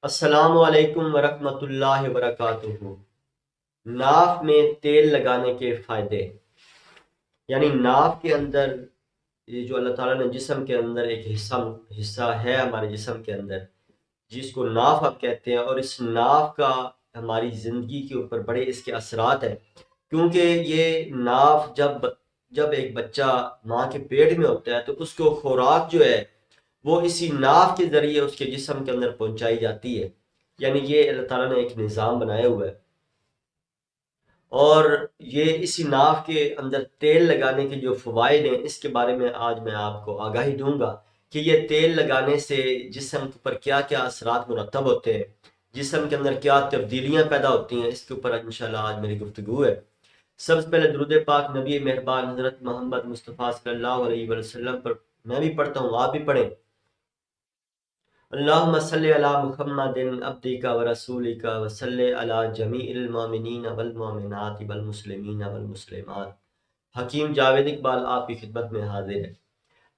السلام علیکم ورحمۃ اللہ وبرکاتہ۔ ناف میں تیل لگانے کے فائدے، یعنی ناف کے اندر یہ جو اللہ تعالیٰ نے جسم کے اندر ایک حصہ ہے ہمارے جسم کے اندر، جس کو ناف آپ کہتے ہیں، اور اس ناف کا ہماری زندگی کے اوپر بڑے اس کے اثرات ہیں، کیونکہ یہ ناف جب ایک بچہ ماں کے پیٹ میں ہوتا ہے تو اس کو خوراک جو ہے وہ اسی ناف کے ذریعے اس کے جسم کے اندر پہنچائی جاتی ہے۔ یعنی یہ اللہ تعالیٰ نے ایک نظام بنایا ہوا ہے، اور یہ اسی ناف کے اندر تیل لگانے کے جو فوائد ہیں اس کے بارے میں آج میں آپ کو آگاہی دوں گا کہ یہ تیل لگانے سے جسم پر کیا کیا اثرات مرتب ہوتے ہیں، جسم کے اندر کیا تبدیلیاں پیدا ہوتی ہیں، اس کے اوپر انشاءاللہ آج میری گفتگو ہے۔ سب سے پہلے درود پاک نبی مہربان حضرت محمد مصطفیٰ صلی اللہ علیہ وسلم پر میں بھی پڑھتا ہوں، آپ بھی پڑھیں۔ اللہم صلی علی محمد عبدک و رسولک و صلی علی جمیع المؤمنین والمؤمنات والمسلمین والمسلمات۔ حکیم جاوید اقبال آپ کی خدمت میں حاضر ہے۔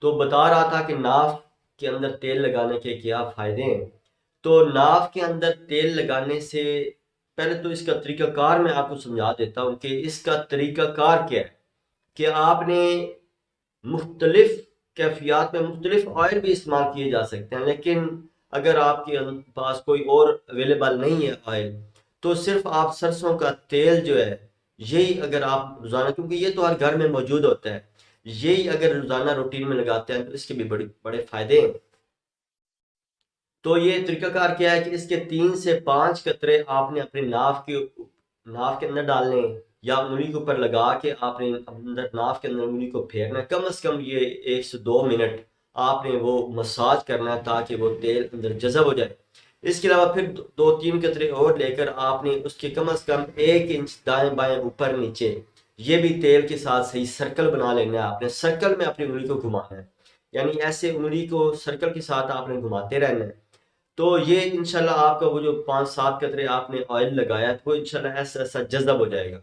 تو بتا رہا تھا کہ ناف کے اندر تیل لگانے کے کیا فائدے ہیں۔ تو ناف کے اندر تیل لگانے سے پہلے تو اس کا طریقہ کار میں آپ کو سمجھا دیتا ہوں کہ اس کا طریقہ کار کیا ہے، کہ آپ نے مختلف کیفیات میں مختلف آئل بھی استعمال کیے جا سکتے ہیں، لیکن اگر آپ کے پاس کوئی اور اویلیبل نہیں ہے آئل، تو صرف آپ سرسوں کا تیل جو ہے، یہی اگر آپ روزانہ، کیونکہ یہ تو ہر گھر میں موجود ہوتا ہے، یہی اگر روزانہ روٹین میں لگاتے ہیں تو اس کے بھی بڑے فائدے ہیں۔ تو یہ طریقہ کار کیا ہے کہ اس کے 3 سے 5 قطرے آپ نے اپنے ناف کے اندر ڈالنے، یا انگلی کے اوپر لگا کے آپ نے ناف کے اندر انگلی کو پھیرنا ہے، کم از کم یہ 1 سے 2 منٹ آپ نے وہ مساج کرنا ہے تاکہ وہ تیل اندر جذب ہو جائے۔ اس کے علاوہ پھر 2 3 قطرے اور لے کر آپ نے اس کے کم از کم 1 انچ دائیں بائیں اوپر نیچے یہ بھی تیل کے ساتھ صحیح سرکل بنا لینا ہے، آپ نے سرکل میں اپنی انگلی کو گھمانا ہے، یعنی ایسے انگلی کو سرکل کے ساتھ آپ نے گھماتے رہنا ہے۔ تو یہ انشاءاللہ آپ کا وہ جو 5 7 قطرے آپ نے آئل لگایا ہے وہ انشاءاللہ ایسا ایسا جذب ہو جائے گا۔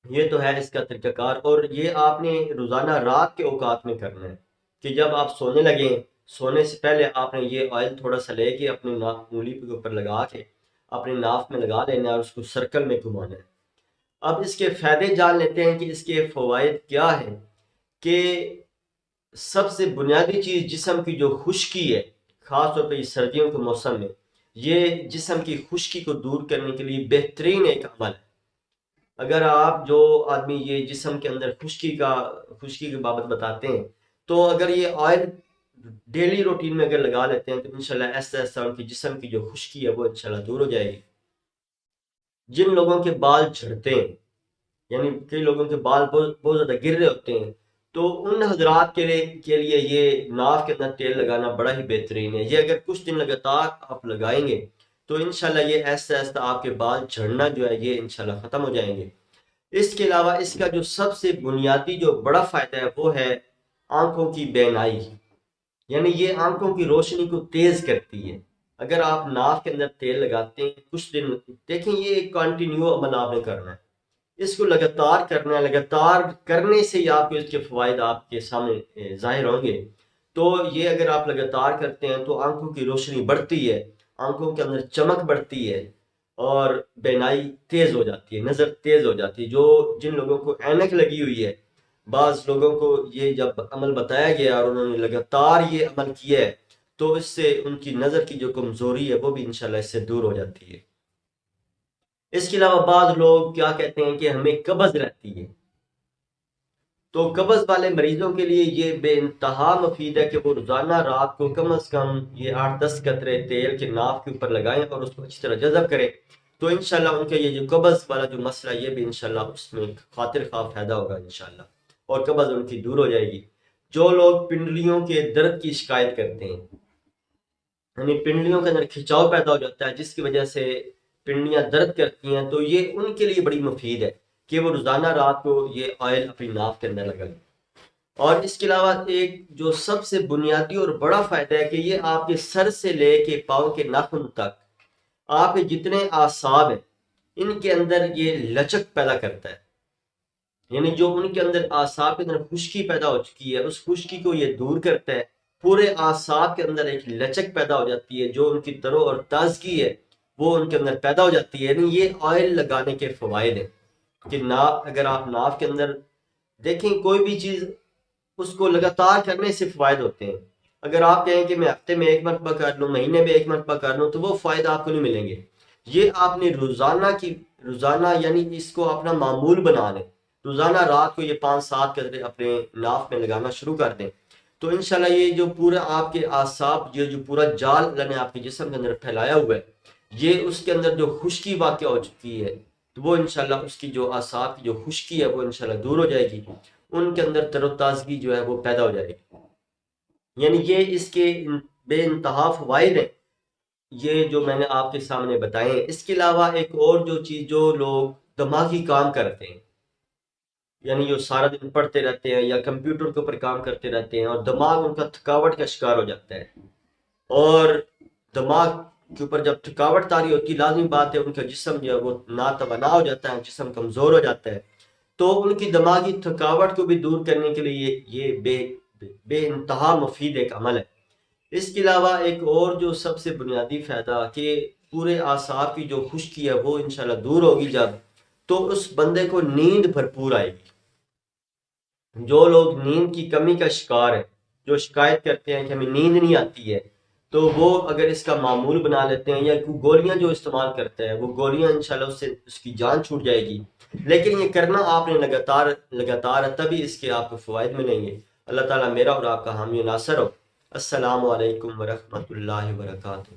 یہ تو ہے اس کا طریقہ کار، اور یہ آپ نے روزانہ رات کے اوقات میں کرنا ہے، کہ جب آپ سونے لگیں، سونے سے پہلے آپ نے یہ آئل تھوڑا سا لے کے اپنی انگلی کے اوپر لگا کے اپنے ناف میں لگا لینا ہے اور اس کو سرکل میں گھمانا ہے۔ اب اس کے فائدے جان لیتے ہیں کہ اس کے فوائد کیا ہیں۔ کہ سب سے بنیادی چیز جسم کی جو خشکی ہے، خاص طور پہ یہ سردیوں کے موسم میں، یہ جسم کی خشکی کو دور کرنے کے لیے بہترین ایک عمل ہے۔ اگر آپ جو آدمی یہ جسم کے اندر خشکی کی بابت بتاتے ہیں، تو اگر یہ آئل ڈیلی روٹین میں اگر لگا لیتے ہیں تو انشاءاللہ ایسا ایسا ان کی جسم کی جو خشکی ہے وہ انشاءاللہ دور ہو جائے گی۔ جن لوگوں کے بال جھڑتے ہیں، یعنی کئی لوگوں کے بال بہت زیادہ گر رہے ہوتے ہیں، تو ان حضرات کے لیے یہ ناف کے اندر تیل لگانا بڑا ہی بہترین ہے۔ یہ اگر کچھ دن لگاتار آپ لگائیں گے تو انشاءاللہ یہ ایسا ایسا آپ کے بال جھڑنا جو ہے یہ انشاءاللہ ختم ہو جائیں گے۔ اس کے علاوہ اس کا جو سب سے بنیادی جو بڑا فائدہ ہے وہ ہے آنکھوں کی بینائی، یعنی یہ آنکھوں کی روشنی کو تیز کرتی ہے۔ اگر آپ ناف کے اندر تیل لگاتے ہیں کچھ دن، دیکھیں یہ ایک کنٹینیو عمل آپ نے کرنا ہے، اس کو لگاتار کرنا ہے، لگاتار کرنے سے ہی آپ کو اس کے فوائد آپ کے سامنے ظاہر ہوں گے۔ تو یہ اگر آپ لگاتار کرتے ہیں تو آنکھوں کی روشنی بڑھتی ہے، آنکھوں کے اندر چمک بڑھتی ہے، اور بینائی تیز ہو جاتی ہے، نظر تیز ہو جاتی ہے۔ جن لوگوں کو اینک لگی ہوئی ہے، بعض لوگوں کو یہ جب عمل بتایا گیا اور انہوں نے لگاتار یہ عمل کیا ہے تو اس سے ان کی نظر کی جو کمزوری ہے وہ بھی انشاءاللہ اس سے دور ہو جاتی ہے۔ اس کے علاوہ بعض لوگ کیا کہتے ہیں کہ ہمیں قبض رہتی ہے، تو قبض والے مریضوں کے لیے یہ بے انتہا مفید ہے کہ وہ روزانہ رات کو کم از کم یہ 8 10 قطرے تیل کے ناف کے اوپر لگائیں اور اس کو اچھی طرح جذب کریں، تو انشاءاللہ ان کے یہ جو قبض والا جو مسئلہ یہ بھی انشاءاللہ اس میں خاطر خواہ فائدہ ہوگا انشاءاللہ، اور قبض ان کی دور ہو جائے گی۔ جو لوگ پنڈلیوں کے درد کی شکایت کرتے ہیں، یعنی پنڈلیوں کے اندر کھچاؤ پیدا ہو جاتا ہے جس کی وجہ سے پنڈلیاں درد کرتی ہیں، تو یہ ان کے لیے بڑی مفید ہے کہ وہ روزانہ رات کو یہ آئل اپنی ناف کے اندر لگائیں۔ اور اس کے علاوہ ایک جو سب سے بنیادی اور بڑا فائدہ ہے کہ یہ آپ کے سر سے لے کے پاؤں کے ناخن تک آپ کے جتنے اعصاب ہیں ان کے اندر یہ لچک پیدا کرتا ہے، یعنی جو ان کے اندر اعصاب کے اندر خشکی پیدا ہو چکی ہے اس خشکی کو یہ دور کرتا ہے، پورے اعصاب کے اندر ایک لچک پیدا ہو جاتی ہے، جو ان کی ترو اور تازگی ہے وہ ان کے اندر پیدا ہو جاتی ہے۔ یعنی یہ آئل لگانے کے فوائد ہیں کہ ناف، اگر آپ ناف کے اندر دیکھیں کوئی بھی چیز، اس کو لگاتار کرنے سے فوائد ہوتے ہیں۔ اگر آپ کہیں کہ میں ہفتے میں ایک مرتبہ کر لوں، مہینے میں ایک مرتبہ کر لوں، تو وہ فائدہ آپ کو نہیں ملیں گے۔ یہ آپ نے روزانہ یعنی اس کو اپنا معمول بنا لیں، روزانہ رات کو یہ 5-7 قطرے اپنے ناف میں لگانا شروع کر دیں، تو انشاءاللہ یہ جو پورا آپ کے اعصاب، یہ جو پورا جال اللہ نے آپ کے جسم کے اندر پھیلایا ہوا ہے، یہ اس کے اندر جو خشکی واقع ہو چکی ہے، تو وہ انشاءاللہ اس کی جو اعصاب کی جو خشکی ہے وہ انشاءاللہ دور ہو جائے گی، ان کے اندر تر و تازگی جو ہے وہ پیدا ہو جائے گی۔ یعنی یہ اس کے بے انتہا فوائد ہیں، یہ جو میں نے آپ کے سامنے بتائے ہیں۔ اس کے علاوہ ایک اور جو چیز، جو لوگ دماغی کام کرتے ہیں، یعنی جو سارا دن پڑھتے رہتے ہیں یا کمپیوٹر کے اوپر کام کرتے رہتے ہیں، اور دماغ ان کا تھکاوٹ کا شکار ہو جاتا ہے، اور دماغ کے اوپر جب تھکاوٹ طاری ہوتی، لازمی بات ہے ان کا جسم جو ہے وہ ناتوانا ہو جاتا ہے، جسم کمزور ہو جاتا ہے، تو ان کی دماغی تھکاوٹ کو بھی دور کرنے کے لیے یہ بے انتہا مفید ایک عمل ہے۔ اس کے علاوہ ایک اور جو سب سے بنیادی فائدہ کہ پورے اعصاب کی جو خشکی ہے وہ انشاءاللہ دور ہوگی جب، تو اس بندے کو نیند بھرپور آئے گی۔ جو لوگ نیند کی کمی کا شکار ہیں، جو شکایت کرتے ہیں کہ ہمیں نیند نہیں آتی ہے، تو وہ اگر اس کا معمول بنا لیتے ہیں، یا کوئی گولیاں جو استعمال کرتے ہیں، وہ گولیاں انشاءاللہ اس سے اس کی جان چھوٹ جائے گی۔ لیکن یہ کرنا آپ نے لگاتار، تبھی اس کے آپ کو فوائد ملیں گے۔ اللہ تعالیٰ میرا اور آپ کا حامی و ناصر ہو۔ السلام علیکم ورحمۃ اللہ وبرکاتہ۔